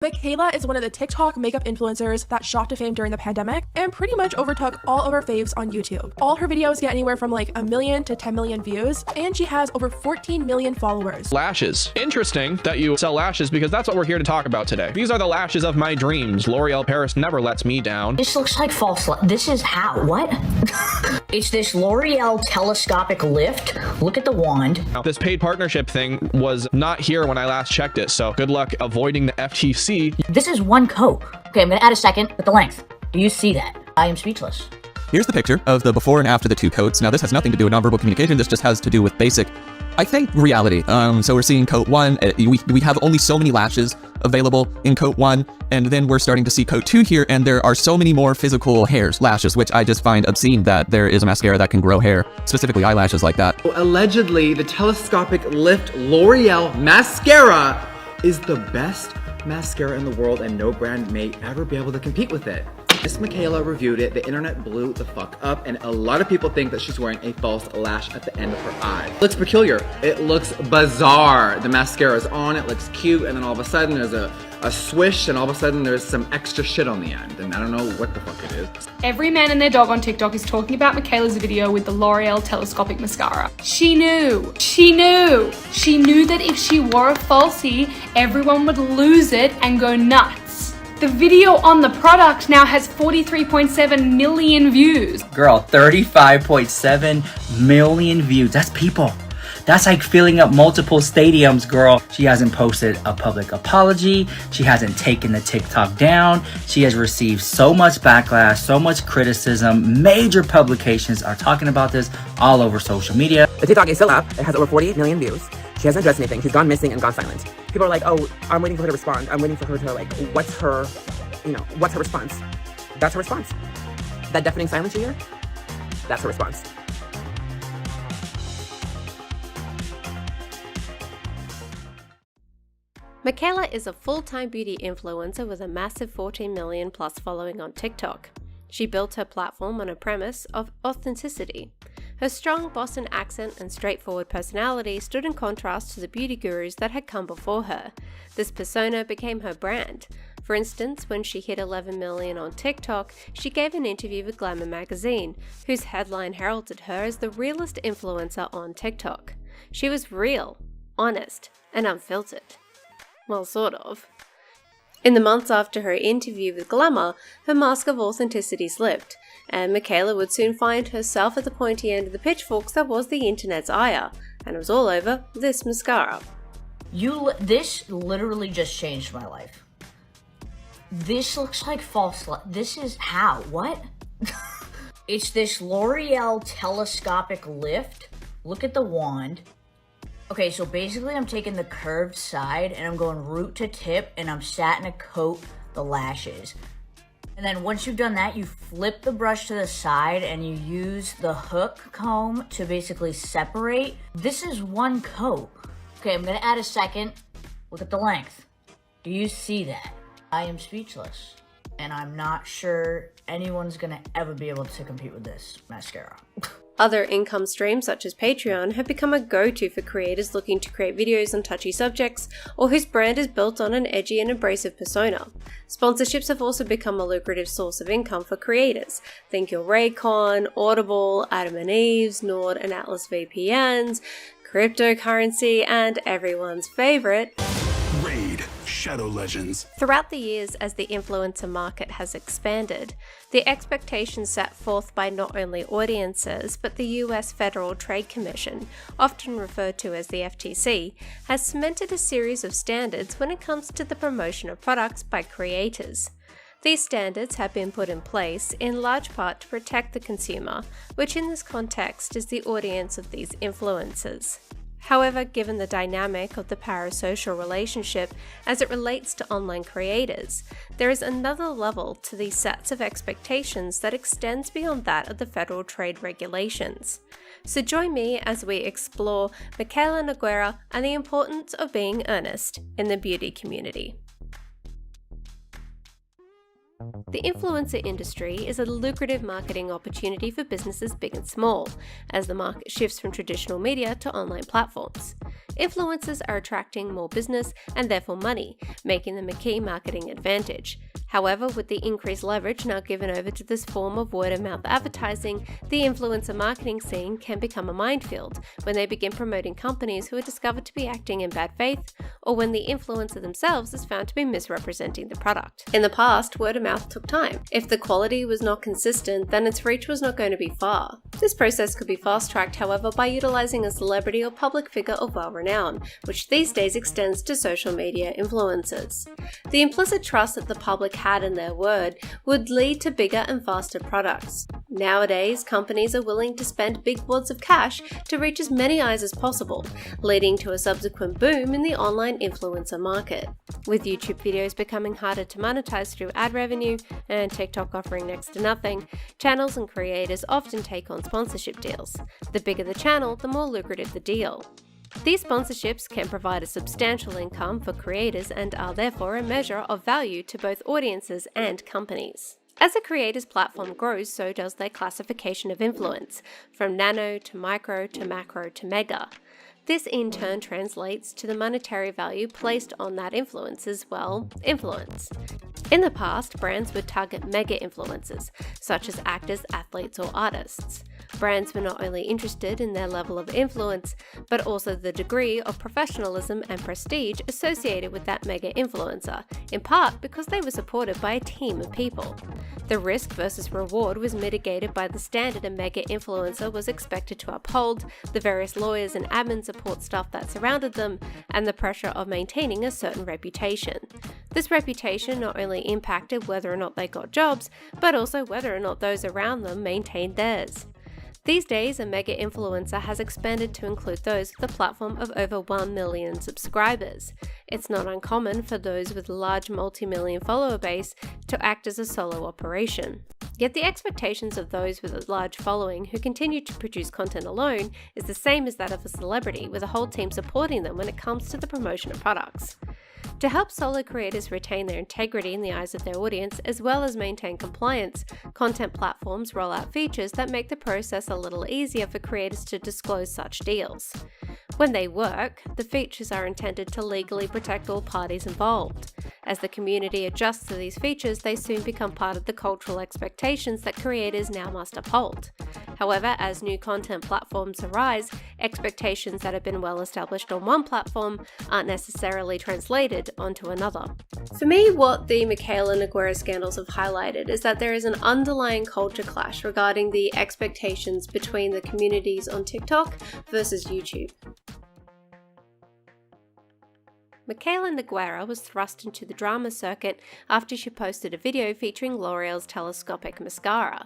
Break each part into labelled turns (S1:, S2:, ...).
S1: Mikayla is one of the TikTok makeup influencers that shot to fame during the pandemic and pretty much overtook all of her faves on YouTube. All her videos get anywhere from like 1 million to 10 million views, and she has over 14 million followers.
S2: Lashes. Interesting that you sell lashes because that's what we're here to talk about today. These are the lashes of my dreams. L'Oreal Paris never lets me down.
S3: This looks like false. This is how? What? It's this L'Oreal telescopic lift. Look at the wand.
S2: This paid partnership thing was not here when I last checked it, so good luck avoiding the FTC.
S3: This is one coat. Okay, I'm gonna add a second with the length. Do you see that? I am speechless.
S4: Here's the picture of the before and after the two coats. Now, this has nothing to do with nonverbal communication. This just has to do with basic, I think, reality. So we're seeing coat 1. We have only so many lashes available in coat 1, and then we're starting to see coat 2 here, and there are so many more physical hairs, lashes, which I just find obscene that there is a mascara that can grow hair, specifically eyelashes like that.
S5: Allegedly, the telescopic lift L'Oreal mascara is the best mascara in the world, and no brand may ever be able to compete with it. Miss Mikayla reviewed it, the internet blew the fuck up, and a lot of people think that she's wearing a false lash at the end of her eye. It looks peculiar. It looks bizarre. The mascara is on, it looks cute, and then all of a sudden there's a swish, and all of a sudden there's some extra shit on the end, and I don't know what the fuck it is.
S6: Every man and their dog on TikTok is talking about Mikayla's video with the L'Oreal telescopic mascara. She knew that if she wore a falsie, everyone would lose it and go nuts. The video on the product now has 43.7 million views.
S7: Girl, 35.7 million views. That's people. That's like filling up multiple stadiums, girl. She hasn't posted a public apology. She hasn't taken the TikTok down. She has received so much backlash, so much criticism. Major publications are talking about this all over social media.
S8: The TikTok is still up. It has over 48 million views. She hasn't addressed anything. She's gone missing and gone silent. People are like, oh, I'm waiting for her to respond. I'm waiting for her to like, what's her response? That's her response. That deafening silence you hear? That's her response.
S9: Mikayla is a full-time beauty influencer with a massive 14 million plus following on TikTok. She built her platform on a premise of authenticity. Her strong Boston accent and straightforward personality stood in contrast to the beauty gurus that had come before her. This persona became her brand. For instance, when she hit 11 million on TikTok, she gave an interview with Glamour magazine, whose headline heralded her as the realest influencer on TikTok. She was real, honest, and unfiltered. Well, sort of. In the months after her interview with Glamour, her mask of authenticity slipped, and Mikayla would soon find herself at the pointy end of the pitchforks that was the internet's ire, and it was all over this mascara.
S3: This literally just changed my life. This looks like false. This is how? What? It's this L'Oreal telescopic lift. Look at the wand. Okay, so basically I'm taking the curved side and I'm going root to tip and I'm starting to coat the lashes. And then once you've done that, you flip the brush to the side and you use the hook comb to basically separate. This is one coat. Okay, I'm gonna add a second. Look at the length. Do you see that? I am speechless. And I'm not sure anyone's gonna ever be able to compete with this mascara.
S9: Other income streams such as Patreon have become a go-to for creators looking to create videos on touchy subjects or whose brand is built on an edgy and abrasive persona. Sponsorships have also become a lucrative source of income for creators. Think your Raycon, Audible, Adam and Eve's, Nord and Atlas VPNs, cryptocurrency, and everyone's favorite,
S10: Raid Shadow Legends.
S9: Throughout the years, as the influencer market has expanded, the expectations set forth by not only audiences but the US Federal Trade Commission, often referred to as the FTC, has cemented a series of standards when it comes to the promotion of products by creators. These standards have been put in place in large part to protect the consumer, which in this context is the audience of these influencers. However, given the dynamic of the parasocial relationship as it relates to online creators, there is another level to these sets of expectations that extends beyond that of the federal trade regulations. So join me as we explore Mikayla Nogueira and the importance of being earnest in the beauty community. The influencer industry is a lucrative marketing opportunity for businesses big and small, as the market shifts from traditional media to online platforms. Influencers are attracting more business and therefore money, making them a key marketing advantage. However, with the increased leverage now given over to this form of word-of-mouth advertising, the influencer marketing scene can become a minefield when they begin promoting companies who are discovered to be acting in bad faith, or when the influencer themselves is found to be misrepresenting the product. In the past, word-of-mouth took time. If the quality was not consistent, then its reach was not going to be far. This process could be fast-tracked, however, by utilizing a celebrity or public figure of well-renown, which these days extends to social media influencers. The implicit trust that the public had in their word would lead to bigger and faster products. Nowadays, companies are willing to spend big wads of cash to reach as many eyes as possible, leading to a subsequent boom in the online influencer market. With YouTube videos becoming harder to monetize through ad revenue and TikTok offering next to nothing, channels and creators often take on sponsorship deals. The bigger the channel, the more lucrative the deal. These sponsorships can provide a substantial income for creators and are therefore a measure of value to both audiences and companies. As a creator's platform grows, so does their classification of influence, from nano to micro to macro to mega. This in turn translates to the monetary value placed on that influencer's, influence. In the past, brands would target mega influencers, such as actors, athletes, or artists. Brands were not only interested in their level of influence, but also the degree of professionalism and prestige associated with that mega influencer, in part because they were supported by a team of people. The risk versus reward was mitigated by the standard a mega influencer was expected to uphold, the various lawyers and admin support staff that surrounded them, and the pressure of maintaining a certain reputation. This reputation not only impacted whether or not they got jobs, but also whether or not those around them maintained theirs. These days, a mega influencer has expanded to include those with a platform of over 1 million subscribers. It's not uncommon for those with a large multi-million follower base to act as a solo operation. Yet the expectations of those with a large following who continue to produce content alone is the same as that of a celebrity, with a whole team supporting them when it comes to the promotion of products. To help solo creators retain their integrity in the eyes of their audience, as well as maintain compliance, content platforms roll out features that make the process a little easier for creators to disclose such deals. When they work, the features are intended to legally protect all parties involved. As the community adjusts to these features, they soon become part of the cultural expectations that creators now must uphold. However, as new content platforms arise, expectations that have been well established on one platform aren't necessarily translated onto another. For me, what the Mikayla Nogueira scandals have highlighted is that there is an underlying culture clash regarding the expectations between the communities on TikTok versus YouTube. Mikayla Nogueira was thrust into the drama circuit after she posted a video featuring L'Oreal's telescopic mascara.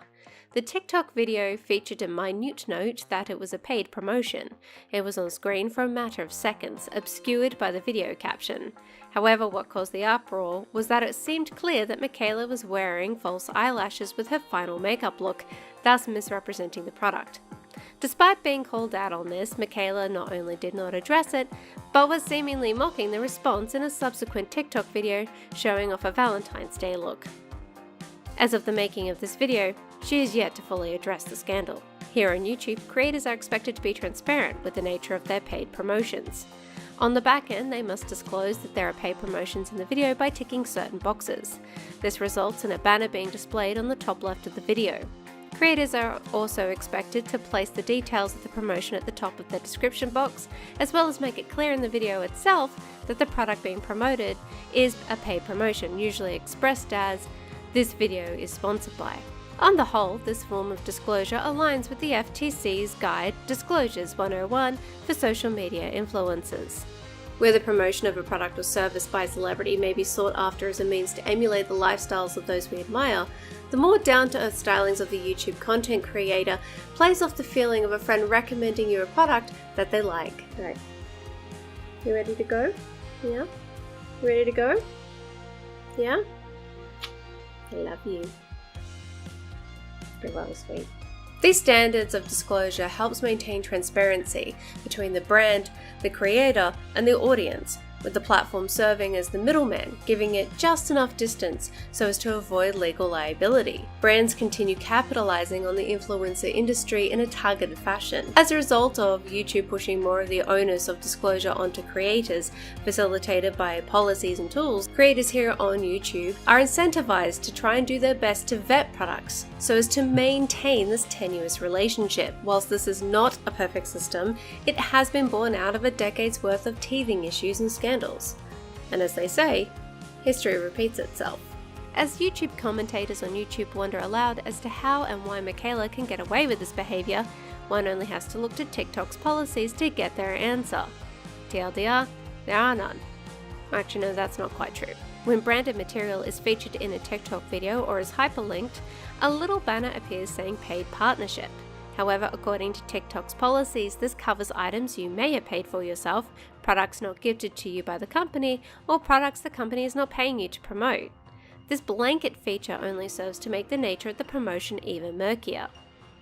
S9: The TikTok video featured a minute note that it was a paid promotion. It was on screen for a matter of seconds, obscured by the video caption. However, what caused the uproar was that it seemed clear that Mikayla was wearing false eyelashes with her final makeup look, thus misrepresenting the product. Despite being called out on this, Mikayla not only did not address it, but was seemingly mocking the response in a subsequent TikTok video showing off a Valentine's Day look. As of the making of this video, she is yet to fully address the scandal. Here on YouTube, creators are expected to be transparent with the nature of their paid promotions. On the back end, they must disclose that there are paid promotions in the video by ticking certain boxes. This results in a banner being displayed on the top left of the video. Creators are also expected to place the details of the promotion at the top of their description box, as well as make it clear in the video itself that the product being promoted is a paid promotion, usually expressed as, "This video is sponsored by." On the whole, this form of disclosure aligns with the FTC's Guide Disclosures 101 for social media influencers. Where the promotion of a product or service by a celebrity may be sought after as a means to emulate the lifestyles of those we admire, the more down-to-earth stylings of the YouTube content creator plays off the feeling of a friend recommending you a product that they like. Right. You ready to go? Yeah? Ready to go? Yeah? I love you. Pretty well sweet. These standards of disclosure helps maintain transparency between the brand, the creator, and the audience, with the platform serving as the middleman, giving it just enough distance so as to avoid legal liability. Brands continue capitalizing on the influencer industry in a targeted fashion. As a result of YouTube pushing more of the onus of disclosure onto creators, facilitated by policies and tools, creators here on YouTube are incentivized to try and do their best to vet products so as to maintain this tenuous relationship. Whilst this is not a perfect system, it has been born out of a decade's worth of teething issues and scandals. And as they say, history repeats itself. As YouTube commentators on YouTube wonder aloud as to how and why Mikayla can get away with this behavior, one only has to look to TikTok's policies to get their answer. TLDR, there are none. Actually, no, that's not quite true. When branded material is featured in a TikTok video or is hyperlinked, a little banner appears saying paid partnership. However, according to TikTok's policies, this covers items you may have paid for yourself, products not gifted to you by the company, or products the company is not paying you to promote. This blanket feature only serves to make the nature of the promotion even murkier.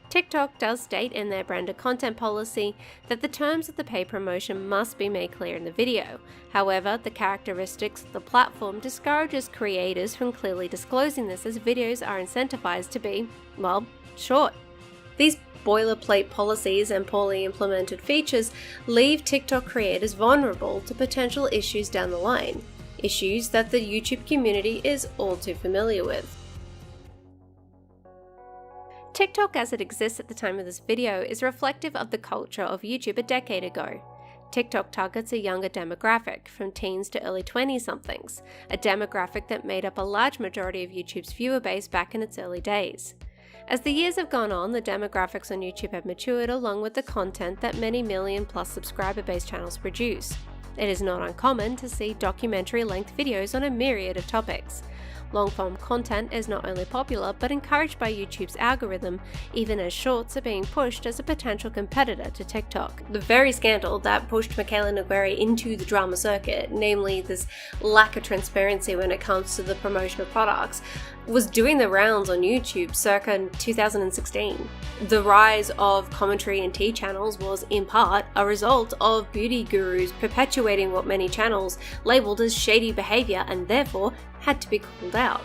S9: TikTok does state in their branded content policy that the terms of the paid promotion must be made clear in the video. However, the characteristics of the platform discourages creators from clearly disclosing this, as videos are incentivized to be, well, short. These boilerplate policies and poorly implemented features leave TikTok creators vulnerable to potential issues down the line, issues that the YouTube community is all too familiar with. TikTok as it exists at the time of this video is reflective of the culture of YouTube a decade ago. TikTok targets a younger demographic, from teens to early 20-somethings, a demographic that made up a large majority of YouTube's viewer base back in its early days. As the years have gone on, the demographics on YouTube have matured along with the content that many million-plus subscriber-based channels produce. It is not uncommon to see documentary-length videos on a myriad of topics. Long-form content is not only popular but encouraged by YouTube's algorithm, even as shorts are being pushed as a potential competitor to TikTok. The very scandal that pushed Mikayla Nogueira into the drama circuit, namely this lack of transparency when it comes to the promotion of products, was doing the rounds on YouTube circa 2016. The rise of commentary and tea channels was, in part, a result of beauty gurus perpetuating what many channels labelled as shady behaviour and therefore had to be called out.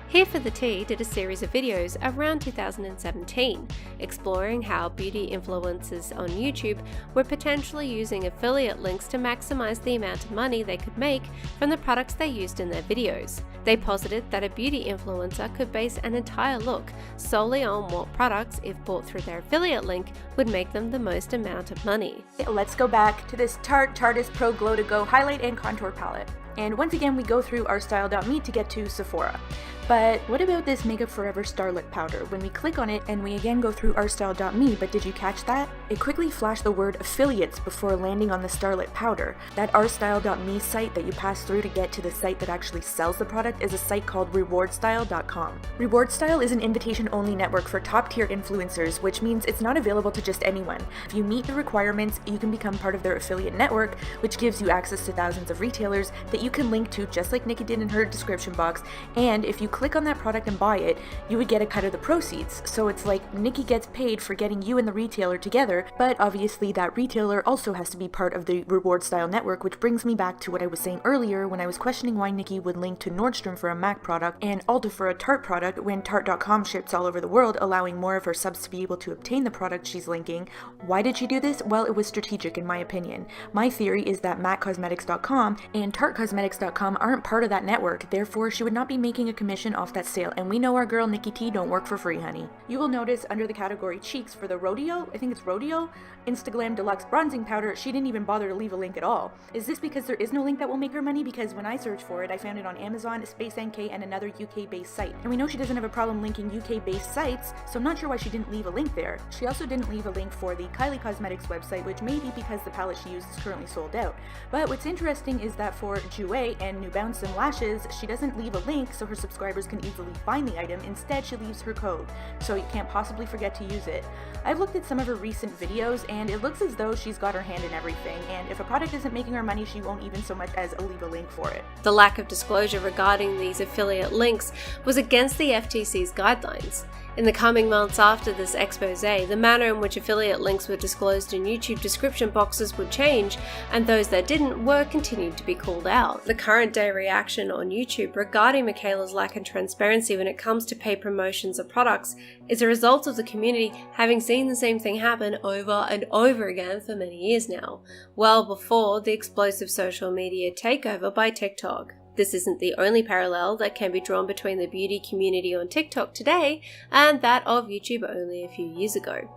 S9: Here for the Tea did a series of videos around 2017, exploring how beauty influencers on YouTube were potentially using affiliate links to maximize the amount of money they could make from the products they used in their videos. They posited that a beauty influencer could base an entire look solely on what products, if bought through their affiliate link, would make them the most amount of money.
S11: Let's go back to this Tarte's Pro Glow to Go highlight and contour palette. And once again, we go through our style.me to get to Sephora. But what about this Makeup Forever Starlit Powder? When we click on it and we again go through our style.me, but did you catch that? It quickly flashed the word affiliates before landing on the Starlit Powder. That ourstyle.me site that you pass through to get to the site that actually sells the product is a site called rewardstyle.com. Rewardstyle is an invitation-only network for top-tier influencers, which means it's not available to just anyone. If you meet the requirements, you can become part of their affiliate network, which gives you access to thousands of retailers that you can link to, just like Nikki did in her description box. And if you click on that product and buy it, you would get a cut of the proceeds. So it's like Nikki gets paid for getting you and the retailer together, but obviously that retailer also has to be part of the Reward Style network, which brings me back to what I was saying earlier when I was questioning why Nikki would link to Nordstrom for a MAC product and Ulta for a Tarte product when Tarte.com ships all over the world, allowing more of her subs to be able to obtain the product she's linking. Why did she do this? Well, it was strategic in my opinion. My theory is that MACcosmetics.com and TarteCosmetics.com aren't part of that network, therefore she would not be making a commission off that sale, and we know our girl Nikki T don't work for free, honey. You will notice under the category cheeks for the Rodeo, I think it's Rodeo, Instaglam Deluxe Bronzing Powder, she didn't even bother to leave a link at all. Is this because there is no link that will make her money? Because when I searched for it, I found it on Amazon, Space NK, and another UK-based site. And we know she doesn't have a problem linking UK-based sites, so I'm not sure why she didn't leave a link there. She also didn't leave a link for the Kylie Cosmetics website, which may be because the palette she used is currently sold out. But what's interesting is that for Jouer and New Bounce and Lashes, she doesn't leave a link so her subscribers subscribers can easily find the item. Instead, she leaves her code, so you can't possibly forget to use it. I've looked at some of her recent videos, and it looks as though she's got her hand in everything, and if a product isn't making her money, she won't even so much as leave a link for it.
S9: The lack of disclosure regarding these affiliate links was against the FTC's guidelines. In the coming months after this expose, the manner in which affiliate links were disclosed in YouTube description boxes would change, and those that didn't were continued to be called out. The current day reaction on YouTube regarding Mikayla's lack of transparency when it comes to paid promotions of products is a result of the community having seen the same thing happen over and over again for many years now, well before the explosive social media takeover by TikTok. This isn't the only parallel that can be drawn between the beauty community on TikTok today and that of YouTube only a few years ago.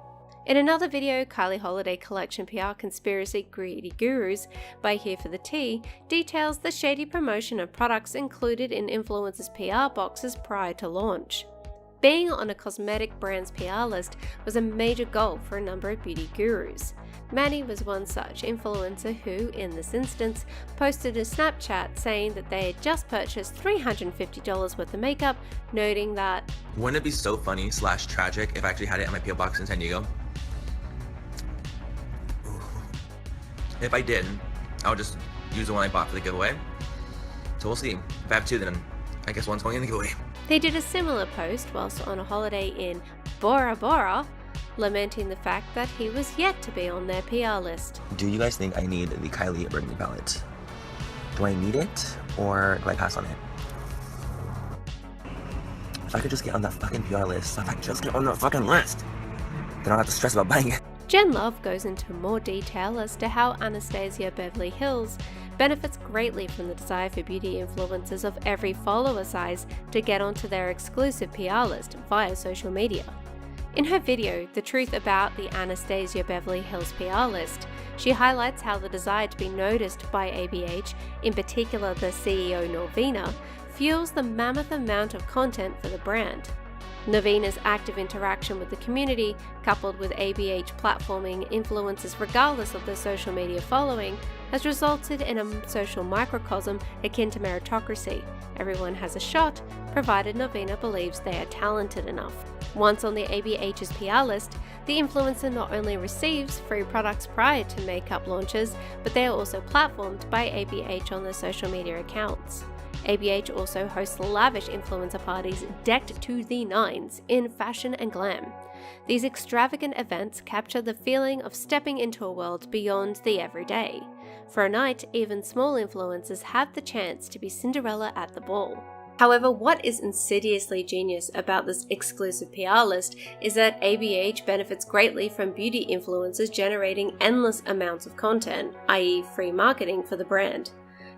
S9: In another video, Kylie Holiday Collection PR conspiracy Greedy Gurus by Here for the Tea details the shady promotion of products included in influencers' PR boxes prior to launch. Being on a cosmetic brand's PR list was a major goal for a number of beauty gurus. Manny was one such influencer who, in this instance, posted a Snapchat saying that they had just purchased $350 worth of makeup, noting that,
S12: "Wouldn't it be so funny / tragic if I actually had it in my PO box in San Diego? If I did, I would just use the one I bought for the giveaway. So we'll see. If I have two, then I guess one's going in the giveaway."
S9: They did a similar post whilst on a holiday in Bora Bora, lamenting the fact that he was yet to be on their PR list.
S12: Do you guys think I need the Kylie Burgundy palette? Do I need it, or do I pass on it? If I could just get on that fucking PR list, then I don't have to stress about buying it.
S9: Jen Love goes into more detail as to how Anastasia Beverly Hills benefits greatly from the desire for beauty influencers of every follower size to get onto their exclusive PR list via social media. In her video, The Truth About the Anastasia Beverly Hills PR List, she highlights how the desire to be noticed by ABH, in particular the CEO Norvina, fuels the mammoth amount of content for the brand. Norvina's active interaction with the community, coupled with ABH platforming influencers regardless of their social media following, has resulted in a social microcosm akin to meritocracy. Everyone has a shot, provided Norvina believes they are talented enough. Once on the ABH's PR list, the influencer not only receives free products prior to makeup launches, but they are also platformed by ABH on their social media accounts. ABH also hosts lavish influencer parties decked to the nines in fashion and glam. These extravagant events capture the feeling of stepping into a world beyond the everyday. For a night, even small influencers have the chance to be Cinderella at the ball. However, what is insidiously genius about this exclusive PR list is that ABH benefits greatly from beauty influencers generating endless amounts of content, i.e. free marketing for the brand.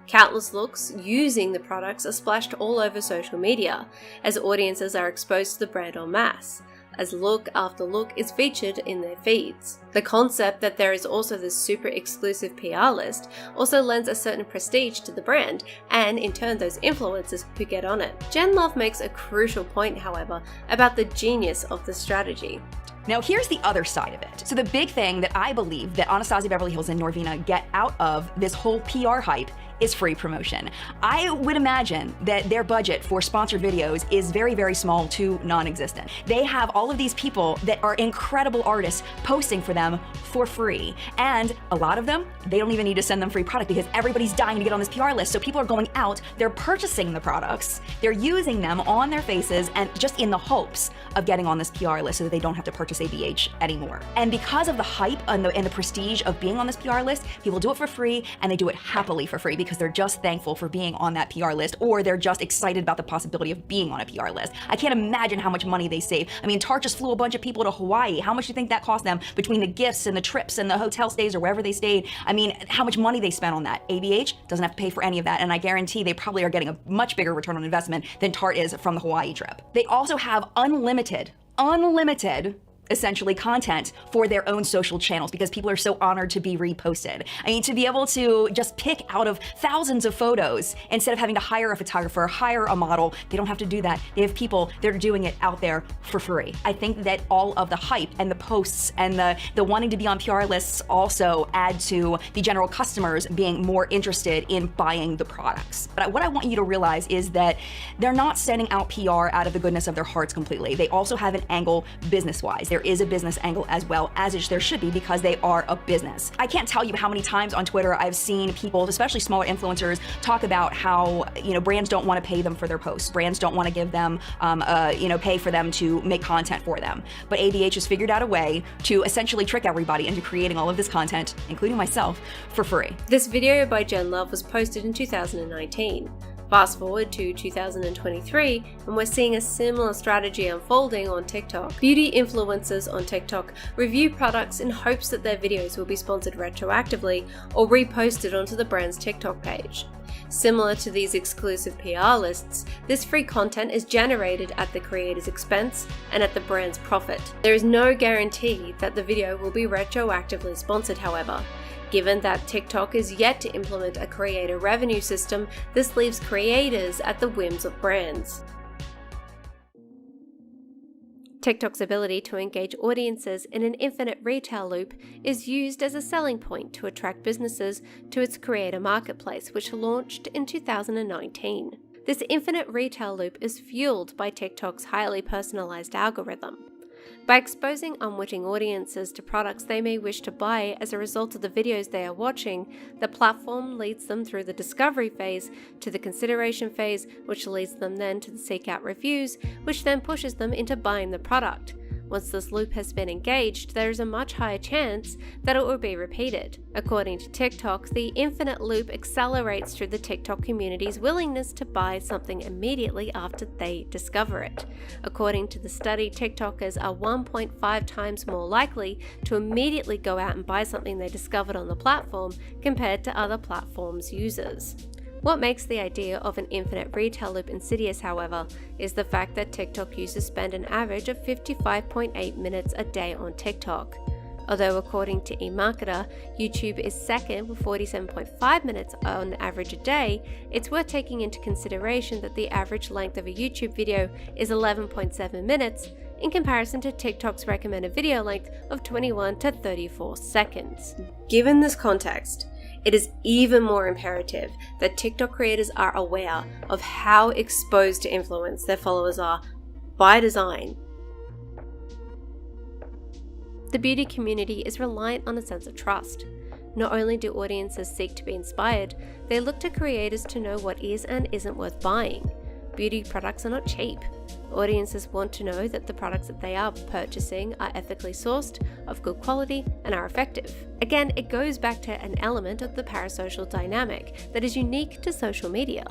S9: Countless looks using the products are splashed all over social media, as audiences are exposed to the brand en masse, as look after look is featured in their feeds. The concept that there is also this super exclusive PR list also lends a certain prestige to the brand, and in turn those influencers who get on it. Jen Love makes a crucial point, however, about the genius of the strategy.
S13: Now here's the other side of it. So the big thing that I believe that Anastasia Beverly Hills and Norvina get out of this whole PR hype is free promotion. I would imagine that their budget for sponsored videos is very, very small to non-existent. They have all of these people that are incredible artists posting for them for free. And a lot of them, they don't even need to send them free product because everybody's dying to get on this PR list. So people are going out, they're purchasing the products, they're using them on their faces and just in the hopes of getting on this PR list so that they don't have to purchase ABH anymore. And because of the hype and the prestige of being on this PR list, people do it for free and they do it happily for free because they're just thankful for being on that PR list, or they're just excited about the possibility of being on a PR list. I can't imagine how much money they save. I mean, Tarte just flew a bunch of people to Hawaii. How much do you think that cost them between the gifts and the trips and the hotel stays or wherever they stayed? I mean, how much money they spent on that? ABH doesn't have to pay for any of that, and I guarantee they probably are getting a much bigger return on investment than Tarte is from the Hawaii trip. They also have unlimited essentially content for their own social channels because people are so honored to be reposted. I mean, to be able to just pick out of thousands of photos instead of having to hire a photographer, hire a model, they don't have to do that. They have people that are doing it out there for free. I think that all of the hype and the posts and the wanting to be on PR lists also add to the general customers being more interested in buying the products. But what I want you to realize is that they're not sending out PR out of the goodness of their hearts completely. They also have an angle business-wise. There is a business angle as well, as there should be, because they are a business. I can't tell you how many times on Twitter I've seen people, especially smaller influencers, talk about how, brands don't want to pay them for their posts. Brands don't want to give them, pay for them to make content for them. But ABH has figured out a way to essentially trick everybody into creating all of this content, including myself, for free.
S9: This video by Jen Love was posted in 2019. Fast forward to 2023, and we're seeing a similar strategy unfolding on TikTok. Beauty influencers on TikTok review products in hopes that their videos will be sponsored retroactively or reposted onto the brand's TikTok page. Similar to these exclusive PR lists, this free content is generated at the creator's expense and at the brand's profit. There is no guarantee that the video will be retroactively sponsored, however. Given that TikTok is yet to implement a creator revenue system, this leaves creators at the whims of brands. TikTok's ability to engage audiences in an infinite retail loop is used as a selling point to attract businesses to its creator marketplace, which launched in 2019. This infinite retail loop is fueled by TikTok's highly personalized algorithm. By exposing unwitting audiences to products they may wish to buy as a result of the videos they are watching, the platform leads them through the discovery phase to the consideration phase, which leads them then to the seek out reviews, which then pushes them into buying the product. Once this loop has been engaged, there is a much higher chance that it will be repeated. According to TikTok, the infinite loop accelerates through the TikTok community's willingness to buy something immediately after they discover it. According to the study, TikTokers are 1.5 times more likely to immediately go out and buy something they discovered on the platform compared to other platforms' users. What makes the idea of an infinite retail loop insidious, however, is the fact that TikTok users spend an average of 55.8 minutes a day on TikTok. Although according to eMarketer, YouTube is second with 47.5 minutes on average a day, it's worth taking into consideration that the average length of a YouTube video is 11.7 minutes in comparison to TikTok's recommended video length of 21 to 34 seconds. Given this context, it is even more imperative that TikTok creators are aware of how exposed to influence their followers are by design. The beauty community is reliant on a sense of trust. Not only do audiences seek to be inspired, they look to creators to know what is and isn't worth buying. Beauty products are not cheap. Audiences want to know that the products that they are purchasing are ethically sourced, of good quality, and are effective. Again, it goes back to an element of the parasocial dynamic that is unique to social media.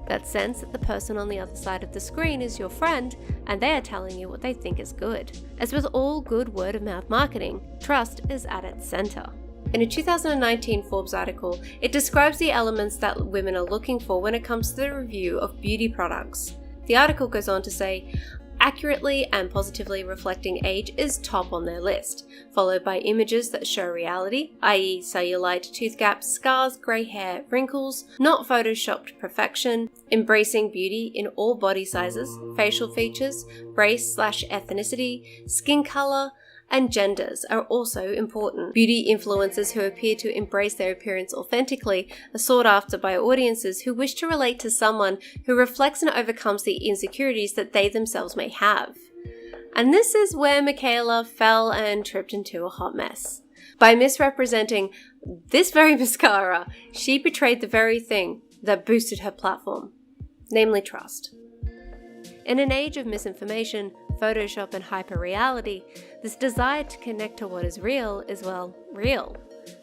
S9: That sense that the person on the other side of the screen is your friend and they are telling you what they think is good. As with all good word-of-mouth marketing, trust is at its center. In a 2019 Forbes article, it describes the elements that women are looking for when it comes to the review of beauty products. The article goes on to say, accurately and positively reflecting age is top on their list, followed by images that show reality, i.e. cellulite, tooth gaps, scars, grey hair, wrinkles, not photoshopped perfection, embracing beauty in all body sizes, facial features, race/ethnicity, skin color, and genders are also important. Beauty influencers who appear to embrace their appearance authentically are sought after by audiences who wish to relate to someone who reflects and overcomes the insecurities that they themselves may have. And this is where Mikayla fell and tripped into a hot mess. By misrepresenting this very mascara, she betrayed the very thing that boosted her platform, namely trust. In an age of misinformation, Photoshop, and hyperreality, this desire to connect to what is real is, well, real.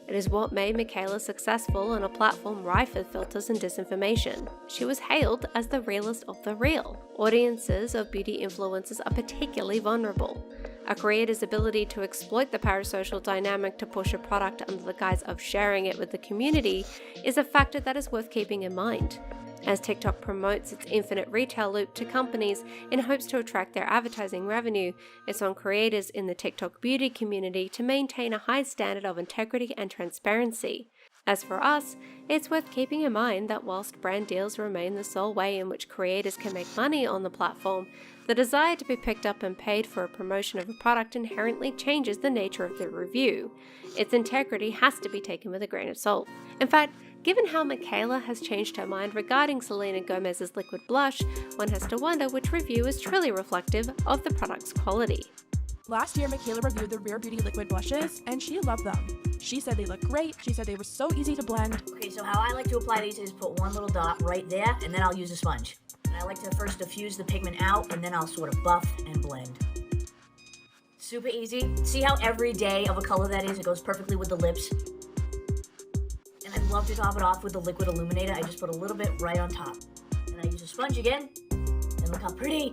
S9: It is what made Mikayla successful on a platform rife with filters and disinformation. She was hailed as the realest of the real. Audiences of beauty influencers are particularly vulnerable. A creator's ability to exploit the parasocial dynamic to push a product under the guise of sharing it with the community is a factor that is worth keeping in mind. as TikTok promotes its infinite retail loop to companies in hopes to attract their advertising revenue. It's on creators in the TikTok beauty community to maintain a high standard of integrity and transparency. As for us, it's worth keeping in mind that whilst brand deals remain the sole way in which creators can make money on the platform, the desire to be picked up and paid for a promotion of a product inherently changes the nature of the review. Its integrity has to be taken with a grain of salt. In fact, given how Mikayla has changed her mind regarding Selena Gomez's liquid blush, one has to wonder which review is truly reflective of the product's quality.
S1: Last year, Mikayla reviewed the Rare Beauty liquid blushes, and she loved them. She said they look great, she said they were so easy to blend.
S3: Okay, so how I like to apply these is put one little dot right there, and then I'll use a sponge. And I like to first diffuse the pigment out, and then I'll sort of buff and blend. Super easy. See how every day of a color that is, it goes perfectly with the lips. And I love to top it off with the liquid illuminator. I just put a little bit right on top. And I use a sponge again, and look how pretty.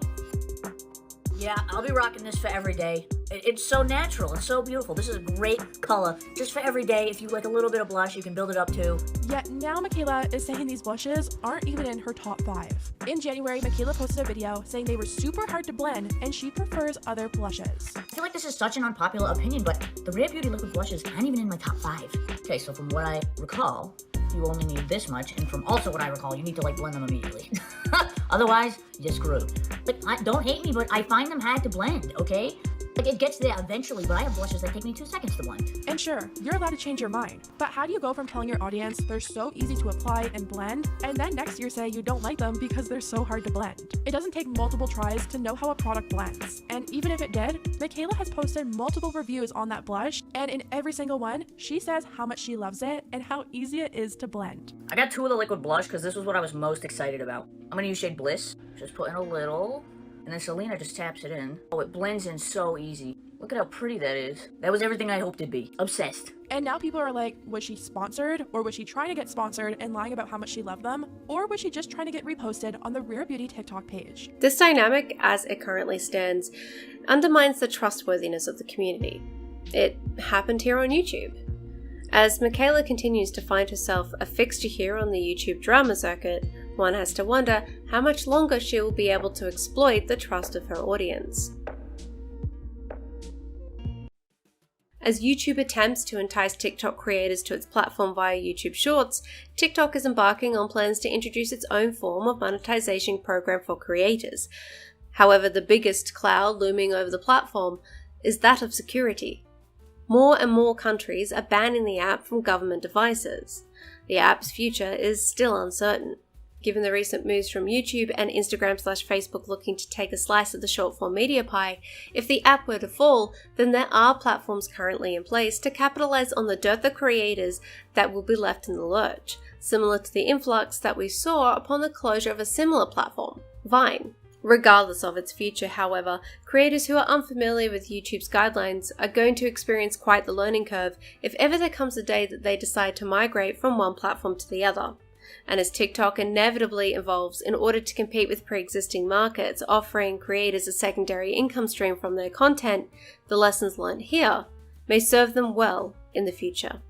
S3: Yeah, I'll be rocking this for every day. It's so natural, it's so beautiful. This is a great color, just for every day. If you like a little bit of blush, you can build it up too.
S1: Yet now Mikayla is saying these blushes aren't even in her top 5. In January, Mikayla posted a video saying they were super hard to blend and she prefers other blushes.
S3: I feel like this is such an unpopular opinion, but the Rare Beauty liquid blushes aren't even in my top 5. Okay, so from what I recall, you only need this much, and from also what I recall, you need to like blend them immediately. Otherwise, you're screwed. Like, don't hate me, but I find them hard to blend, okay? Like, it gets there eventually, but I have blushes that take me 2 seconds to blend.
S1: And sure, you're allowed to change your mind, but how do you go from telling your audience they're so easy to apply and blend, and then next year say you don't like them because they're so hard to blend? It doesn't take multiple tries to know how a product blends, and even if it did, Mikayla has posted multiple reviews on that blush, and in every single one, she says how much she loves it and how easy it is to blend.
S3: I got 2 of the liquid blush because this was what I was most excited about. I'm gonna use shade Bliss. Just put in a little, and then Selena just taps it in. Oh, it blends in so easy. Look at how pretty that is. That was everything I hoped it'd be. Obsessed.
S1: And now people are like, was she sponsored? Or was she trying to get sponsored and lying about how much she loved them? Or was she just trying to get reposted on the Rare Beauty TikTok page?
S9: This dynamic, as it currently stands, undermines the trustworthiness of the community. It happened here on YouTube. As Mikayla continues to find herself a fixture here on the YouTube drama circuit, one has to wonder how much longer she will be able to exploit the trust of her audience. As YouTube attempts to entice TikTok creators to its platform via YouTube Shorts, TikTok is embarking on plans to introduce its own form of monetization program for creators. However, the biggest cloud looming over the platform is that of security. More and more countries are banning the app from government devices. The app's future is still uncertain. Given the recent moves from YouTube and Instagram/Facebook looking to take a slice of the short-form media pie, if the app were to fall, then there are platforms currently in place to capitalize on the dearth of creators that will be left in the lurch, similar to the influx that we saw upon the closure of a similar platform, Vine. Regardless of its future, however, creators who are unfamiliar with YouTube's guidelines are going to experience quite the learning curve if ever there comes a day that they decide to migrate from one platform to the other. And as TikTok inevitably evolves in order to compete with pre-existing markets offering creators a secondary income stream from their content, the lessons learned here may serve them well in the future.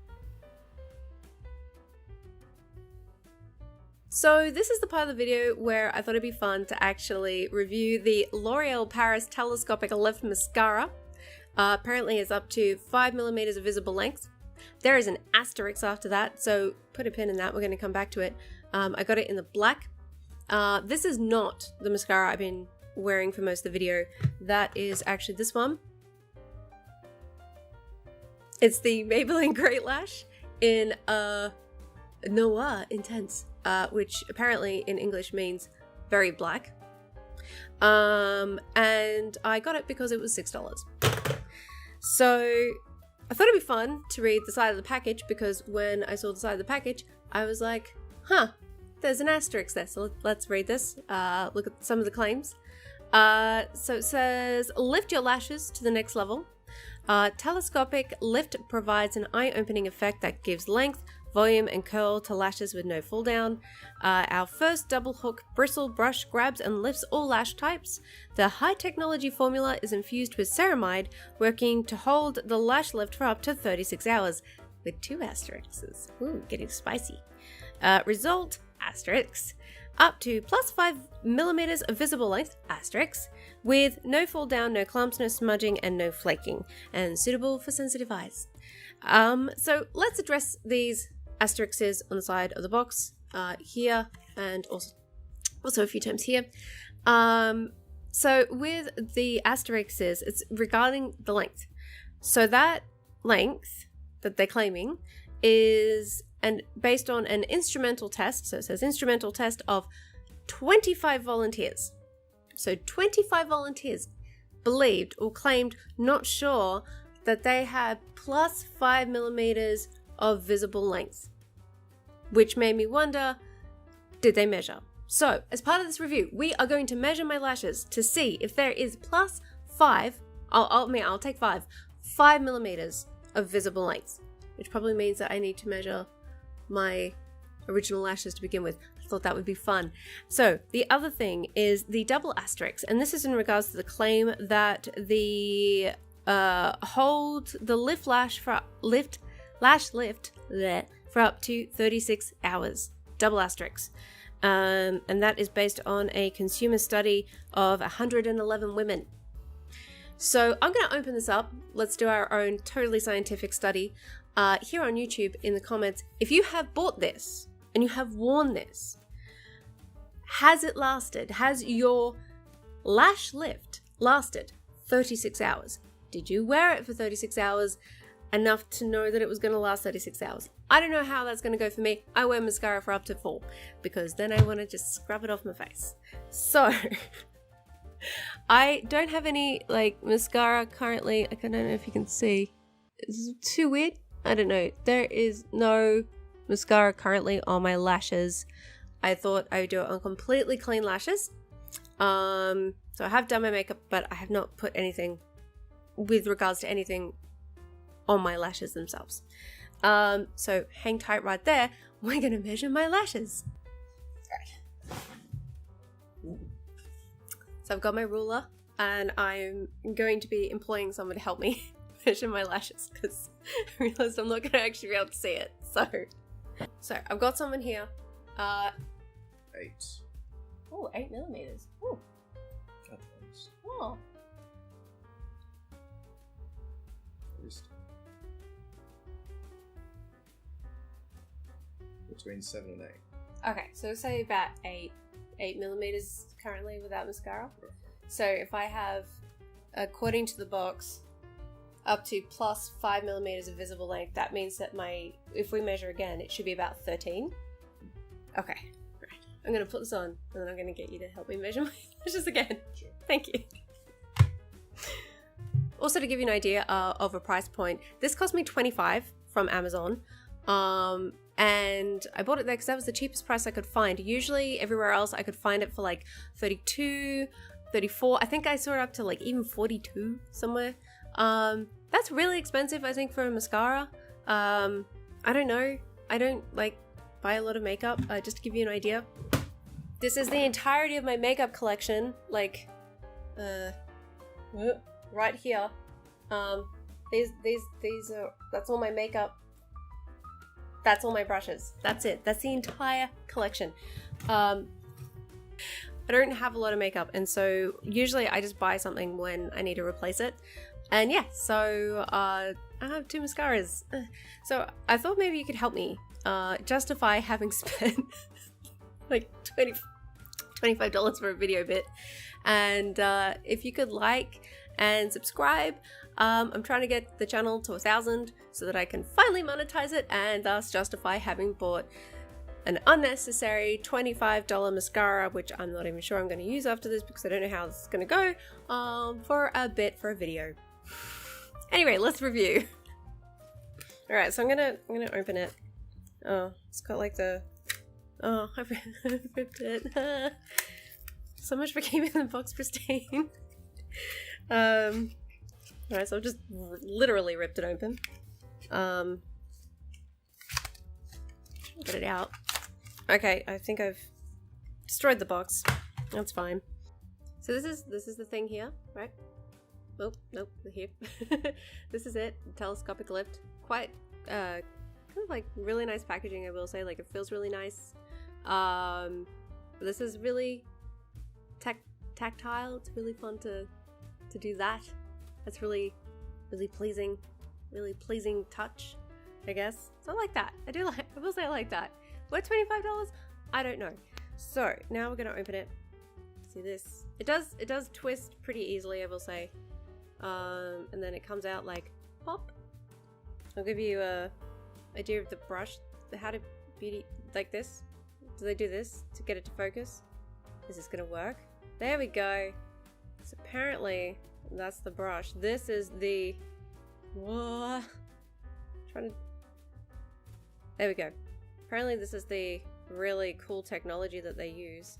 S9: So this is the part of the video where I thought it'd be fun to actually review the L'Oreal Paris Telescopic Lift Mascara. Apparently it's up to 5mm of visible length. There is an asterisk after that, so put a pin in that, we're going to come back to it. I got it in the black. This is not the mascara I've been wearing for most of the video. That is actually this one. It's the Maybelline Great Lash in Noir Intense, which apparently in English means very black. And I got it because it was $6. So I thought it'd be fun to read the side of the package because when I saw the side of the package, I was like, huh, there's an asterisk there. So let's read this. Look at some of the claims. So it says, lift your lashes to the next level. Telescopic lift provides an eye-opening effect that gives length, volume, and curl to lashes with no fall down. Our first double hook bristle brush grabs and lifts all lash types. The high technology formula is infused with ceramide, working to hold the lash lift for up to 36 hours, with 2 asterisks. Ooh, getting spicy. Result, asterisks. up to +5mm of visible length, asterisk, with no fall down, no clumps, no smudging, and no flaking, and suitable for sensitive eyes. So let's address these asterisks on the side of the box, here, and also a few times here. So with the asterisks, it's regarding the length. So that length that they're claiming is based on an instrumental test. So it says instrumental test of 25 volunteers. So 25 volunteers believed or claimed, not sure, that they had +5mm of visible length, which made me wonder, did they measure? So as part of this review, we are going to measure my lashes to see if there is +5, I'll take 5mm of visible length, which probably means that I need to measure my original lashes to begin with. I thought that would be fun. So the other thing is the double asterisk, and this is in regards to the claim that the hold the lash lift for up to 36 hours. Double asterisk. And that is based on a consumer study of 111 women. So I'm going to open this up. Let's do our own totally scientific study here on YouTube in the comments. If you have bought this and you have worn this, has it lasted? Has your lash lift lasted 36 hours? Did you wear it for 36 hours enough to know that it was going to last 36 hours? I don't know how that's going to go for me. I wear mascara for up to 4 because then I want to just scrub it off my face. So I don't have any mascara currently. I don't know if you can see. It's too weird. I don't know. There is no mascara currently on my lashes. I thought I would do it on completely clean lashes. So I have done my makeup, but I have not put anything with regards to anything on my lashes themselves. So hang tight right there. We're gonna measure my lashes. Right. So I've got my ruler and I'm going to be employing someone to help me measure my lashes because I realized I'm not gonna actually be able to see it. So I've got someone here.
S2: 8.
S9: Oh, 8mm. Ooh. Oh.
S2: Between 7 and 8.
S9: Okay, so say about 8mm currently without mascara. So if I have, according to the box, up to +5mm of visible length, that means that if we measure again, it should be about 13. Okay, right. I'm gonna put this on and then I'm gonna get you to help me measure my lashes again. Sure. Thank you. Also, to give you an idea of a price point, this cost me $25 from Amazon. And I bought it there because that was the cheapest price I could find. Usually everywhere else I could find it for like $32, $34. I think I saw it up to like even $42 somewhere. That's really expensive, I think, for a mascara. I don't know. I don't buy a lot of makeup. Just to give you an idea. This is the entirety of my makeup collection. Right here. These are, that's all my makeup. That's all my brushes. That's it. That's the entire collection. I don't have a lot of makeup, and so usually I just buy something when I need to replace it. And yeah, so I have 2 mascaras. So I thought maybe you could help me justify having spent like $25 for a video bit. And if you could like and subscribe. I'm trying to get the channel to 1,000 so that I can finally monetize it and thus justify having bought an unnecessary $25 mascara, which I'm not even sure I'm going to use after this because I don't know how this is going to go, for a video. Anyway, let's review. All right, so I'm gonna open it. Oh, it's got like the, oh, I ripped it. So much for keeping the box pristine. Alright, so I've just literally ripped it open. Get it out. Okay, I think I've destroyed the box. That's fine. So this is the thing here, right? Oh, nope, here. This is it, telescopic lift. Quite, kind of like really nice packaging, I will say. Like, it feels really nice. But this is really tactile. It's really fun to do that. That's really pleasing touch, I guess. So I like that. I will say I like that. What, $25? I don't know. So now we're gonna open it. See this? It does twist pretty easily, I will say. And then it comes out like pop. I'll give you a idea of the brush. How to beauty like this. Do they do this to get it to focus? Is this gonna work? There we go. So apparently that's the brush. This is the there we go. Apparently this is the really cool technology that they use.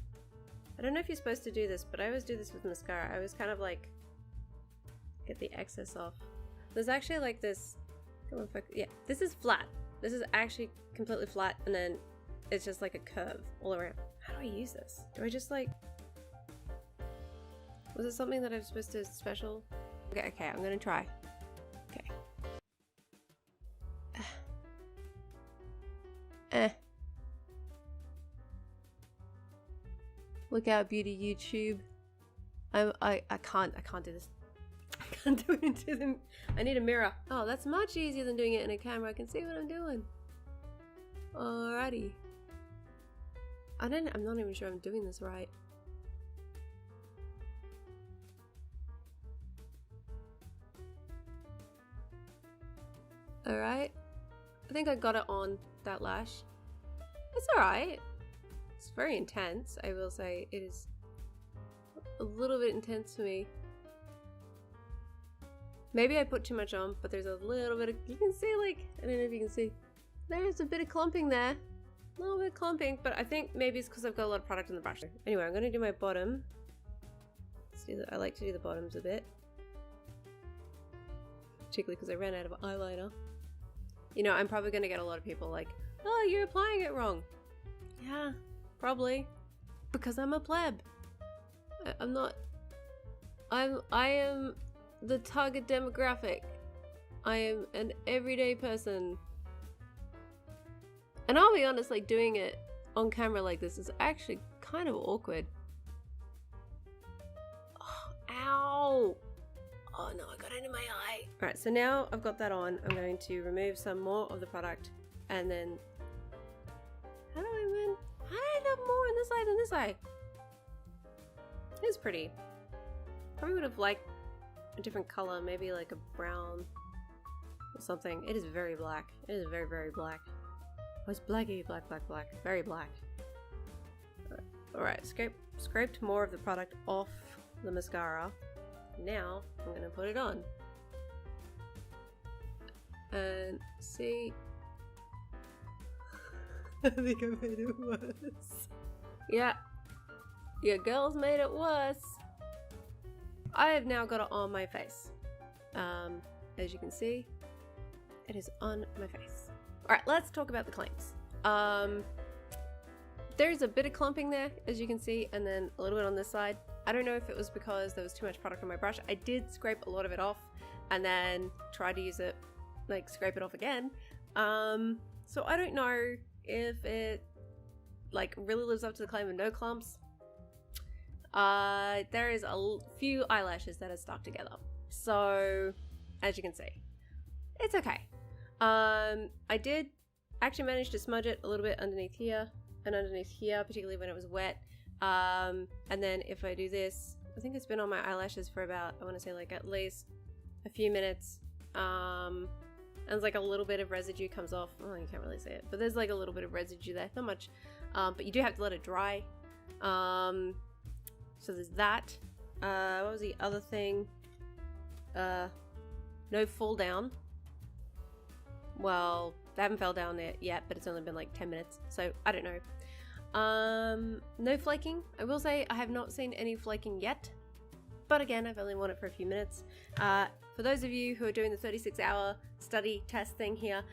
S9: I don't know if you're supposed to do this, but I always do this with mascara. I always kind of like get the excess off. There's actually like this, come on, focus. Yeah, this is flat. This is actually completely flat, and then it's just like a curve all around. How do I use this? Do I just like, was it something that I'm supposed to special? Okay, I'm gonna try. Okay. Look out, beauty YouTube. I can't do this. I can't do it into them. I need a mirror. Oh, that's much easier than doing it in a camera. I can see what I'm doing. Alrighty. I'm not even sure I'm doing this right. Alright. I think I got it on that lash. It's alright. It's very intense, I will say. It is a little bit intense for me. Maybe I put too much on, but there's a little bit of, you can see like, I don't know if you can see, there's a bit of clumping there. A little bit of clumping, but I think maybe it's because I've got a lot of product in the brush. Anyway, I'm going to do my bottom. Let's do I like to do the bottoms a bit. Particularly because I ran out of eyeliner. You know, I'm probably going to get a lot of people like, oh, you're applying it wrong. Yeah, probably. Because I'm a pleb. I'm not... I am the target demographic. I am an everyday person. And I'll be honest, like, doing it on camera like this is actually kind of awkward. Oh, ow! Oh no, I got it in my eye. Alright, so now I've got that on, I'm going to remove some more of the product, and then... How do I end up more on this eye than this eye? It's pretty. Probably would have liked a different color, maybe like a brown or something. It is very black. It is very, very black. Oh, it's blacky, black, black, black. Very black. Alright, scraped more of the product off the mascara. Now I'm gonna put it on. And see... I think I made it worse. Yeah. Your girls made it worse. I have now got it on my face. As you can see, it is on my face. Alright, let's talk about the claims. There's a bit of clumping there, as you can see, and then a little bit on this side. I don't know if it was because there was too much product on my brush. I did scrape a lot of it off and then try to use it, like scrape it off again. So I don't know if it like really lives up to the claim of no clumps. There is a few eyelashes that are stuck together. So as you can see, it's okay. I did actually manage to smudge it a little bit underneath here and underneath here, particularly when it was wet. And then if I do this, I think it's been on my eyelashes for about, I want to say like at least a few minutes. And there's like a little bit of residue comes off. Oh, you can't really see it, but there's like a little bit of residue there, not much. But you do have to let it dry. So there's that. What was the other thing? No fall down. Well, they haven't fell down there yet, but it's only been like 10 minutes, so I don't know. No flaking. I will say I have not seen any flaking yet, but again, I've only worn it for a few minutes. For those of you who are doing the 36-hour study test thing here,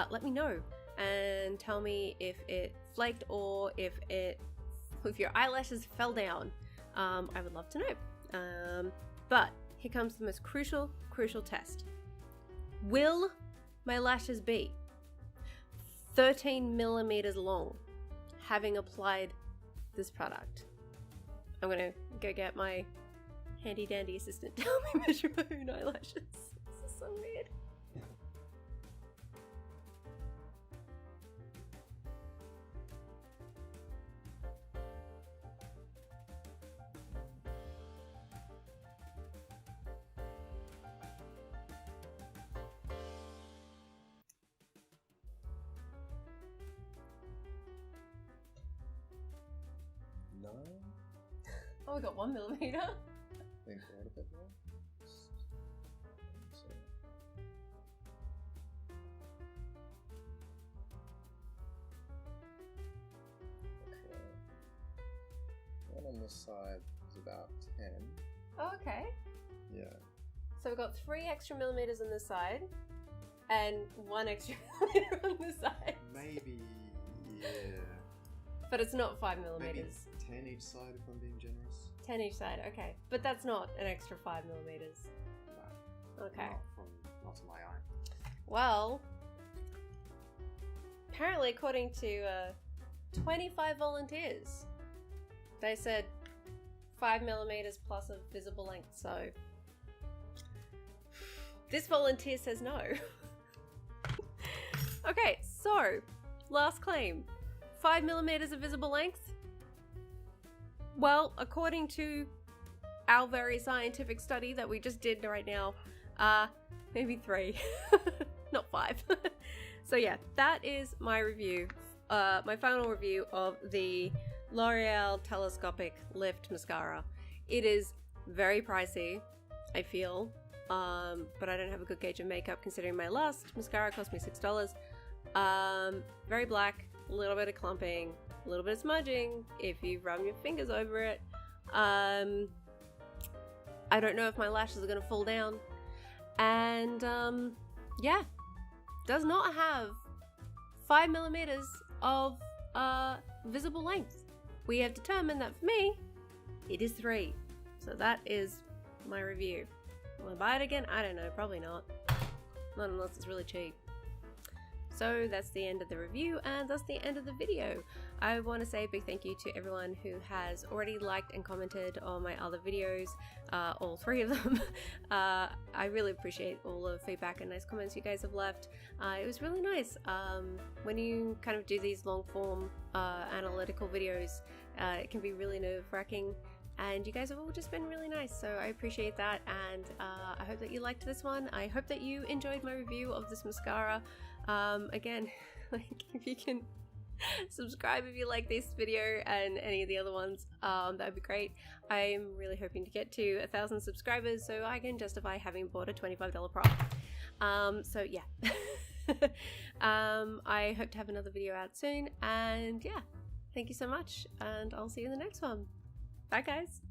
S9: let me know and tell me if it flaked or if your eyelashes fell down. I would love to know. But here comes the most crucial test. Will my lashes be 13 millimeters long, having applied this product. I'm gonna go get my handy dandy assistant to help me measure my own eyelashes. This is so weird. Oh, we got 1 millimeter.
S14: I think a little bit more. Okay. One on this side is about 10.
S9: Oh, okay.
S14: Yeah.
S9: So we've got 3 extra millimeters on this side, and 1 extra millimeter on this side.
S14: Maybe, yeah.
S9: But it's not 5 millimeters.
S14: Maybe 10 each side if I'm being generous.
S9: 10 each side, okay. But that's not an extra 5 millimeters.
S14: No.
S9: Okay.
S14: Not to my eye.
S9: Well, apparently according to 25 volunteers, they said 5 millimeters plus a visible length, so this volunteer says no. Okay, so last claim. 5 millimeters of visible length? Well, according to our very scientific study that we just did right now, maybe 3, not 5. So yeah, that is my review, my final review of the L'Oreal Telescopic Lift Mascara. It is very pricey, I feel, but I don't have a good gauge of makeup considering my last mascara cost me $6. Very black. A little bit of clumping, a little bit of smudging if you rub your fingers over it. I don't know if my lashes are going to fall down. And yeah, does not have 5 millimeters of visible length. We have determined that for me, it is 3. So that is my review. Will I buy it again? I don't know, probably not. Not unless it's really cheap. So that's the end of the review, and that's the end of the video. I want to say a big thank you to everyone who has already liked and commented on my other videos, all 3 of them. I really appreciate all the feedback and nice comments you guys have left. It was really nice. When you kind of do these long form analytical videos, it can be really nerve-wracking. And you guys have all just been really nice, so I appreciate that, and I hope that you liked this one. I hope that you enjoyed my review of this mascara. Again, like, if you can subscribe if you like this video and any of the other ones, that would be great. I'm really hoping to get to 1,000 subscribers so I can justify having bought a $25 prop. So yeah. I hope to have another video out soon, and yeah, thank you so much, and I'll see you in the next one. Bye guys!